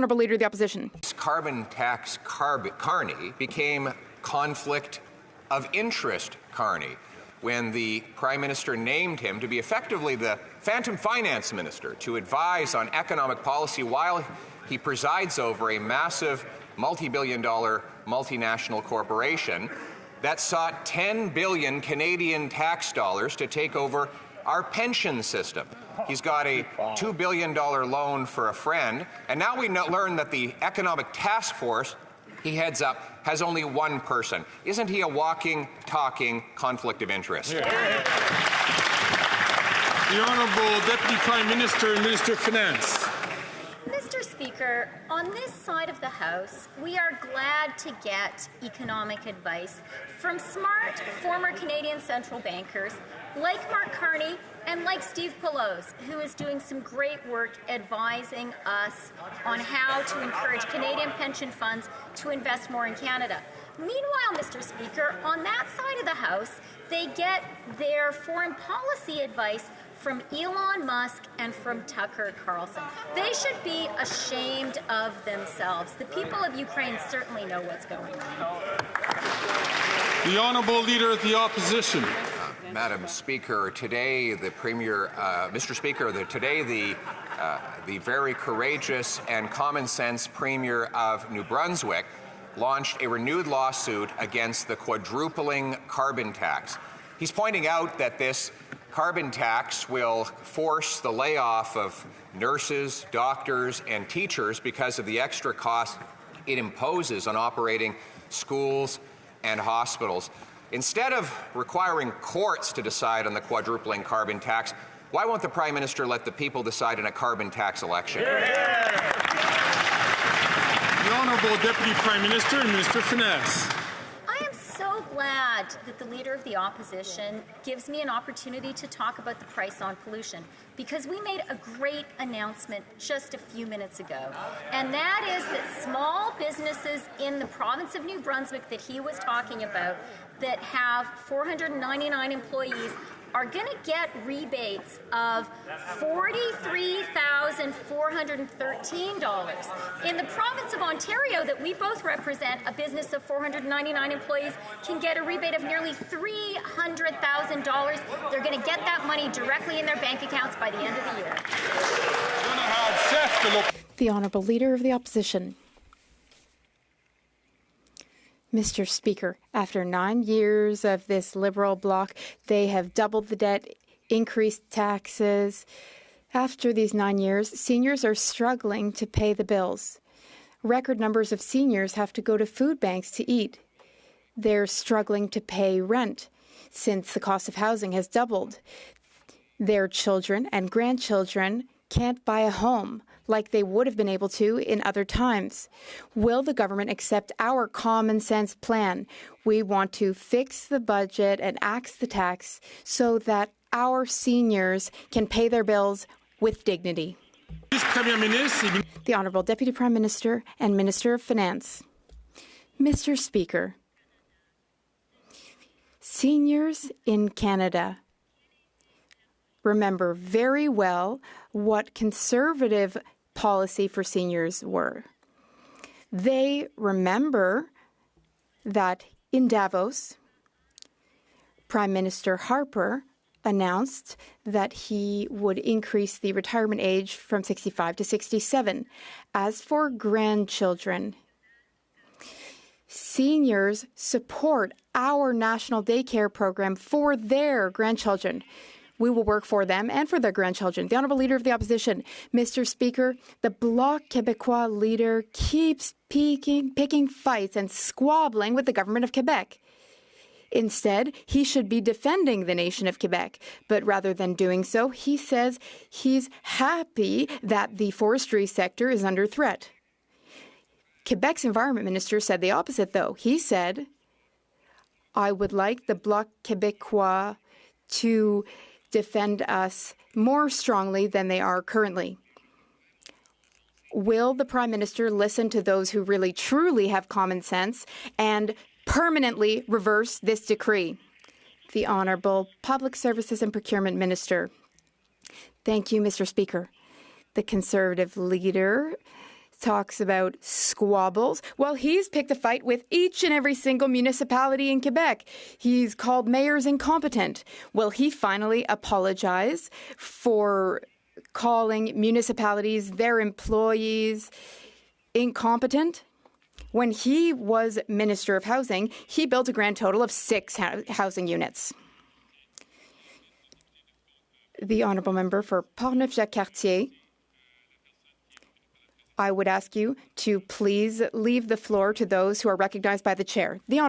Honourable Leader of the Opposition. Carbon tax Carney became conflict of interest Carney when the Prime Minister named him to be effectively the phantom finance minister to advise on economic policy while he presides over a massive multi-billion-dollar multinational corporation that sought 10 billion Canadian tax dollars to take over our pension system. He's got a $2 billion loan for a friend, and now we learn that the economic task force he heads up has only one person. Isn't he a walking, talking conflict of interest? The Honourable Deputy Prime Minister and Minister of Finance. Mr. Speaker, on this side of the House, we are glad to get economic advice from smart former Canadian central bankers like Mark Carney and like Steve Poilievre, who is doing some great work advising us on how to encourage Canadian pension funds to invest more in Canada. Meanwhile, Mr. Speaker, on that side of the House, they get their foreign policy advice from Elon Musk and from Tucker Carlson. They should be ashamed of themselves. The people of Ukraine certainly know what's going on. The Honourable Leader of the Opposition. Madam Speaker, today the Premier, Mr. Speaker, today the very courageous and common sense Premier of New Brunswick launched a renewed lawsuit against the quadrupling carbon tax. He's pointing out that this carbon tax will force the layoff of nurses, doctors, and teachers because of the extra cost it imposes on operating schools and hospitals. Instead of requiring courts to decide on the quadrupling carbon tax, why won't the Prime Minister let the people decide in a carbon tax election? The Honourable Deputy Prime Minister and Minister of Finance. I am so glad that the Leader of the Opposition gives me an opportunity to talk about the price on pollution, because we made a great announcement just a few minutes ago, and that is that small businesses in the province of New Brunswick that he was talking about that have 499 employees are going to get rebates of $43,413. In the province of Ontario that we both represent, a business of 499 employees can get a rebate of nearly $300,000. They're going to get that money directly in their bank accounts by the end of the year. The Honourable Leader of the Opposition. Mr. Speaker, after 9 years of this Liberal bloc, they have doubled the debt, increased taxes. After these 9 years, seniors are struggling to pay the bills. Record numbers of seniors have to go to food banks to eat. They're struggling to pay rent since the cost of housing has doubled. Their children and grandchildren can't buy a home like they would have been able to in other times. Will the government accept our common sense plan? We want to fix the budget and axe the tax so that our seniors can pay their bills with dignity. The Honourable Deputy Prime Minister and Minister of Finance. Mr. Speaker, seniors in Canada remember very well what Conservative policy for seniors were. They remember that in Davos, Prime Minister Harper announced that he would increase the retirement age from 65 to 67. As for grandchildren, seniors support our national daycare program for their grandchildren. We will work for them and for their grandchildren. The Honourable Leader of the Opposition. Mr. Speaker, the Bloc Québécois leader keeps picking fights and squabbling with the government of Quebec. Instead, he should be defending the nation of Quebec. But rather than doing so, he says he's happy that the forestry sector is under threat. Quebec's Environment Minister said the opposite, though. He said, I would like the Bloc Québécois to defend us more strongly than they are currently. Will the Prime Minister listen to those who really truly have common sense and permanently reverse this decree? The Honourable Public Services and Procurement Minister. Thank you, Mr. Speaker. The Conservative leader talks about squabbles. Well, he's picked a fight with each and every single municipality in Quebec. He's called mayors incompetent. Will he finally apologize for calling municipalities, their employees, incompetent? When he was Minister of Housing, he built a grand total of 6 housing units. The Honourable Member for Portneuf-Jacques-Cartier. I would ask you to please leave the floor to those who are recognized by the chair.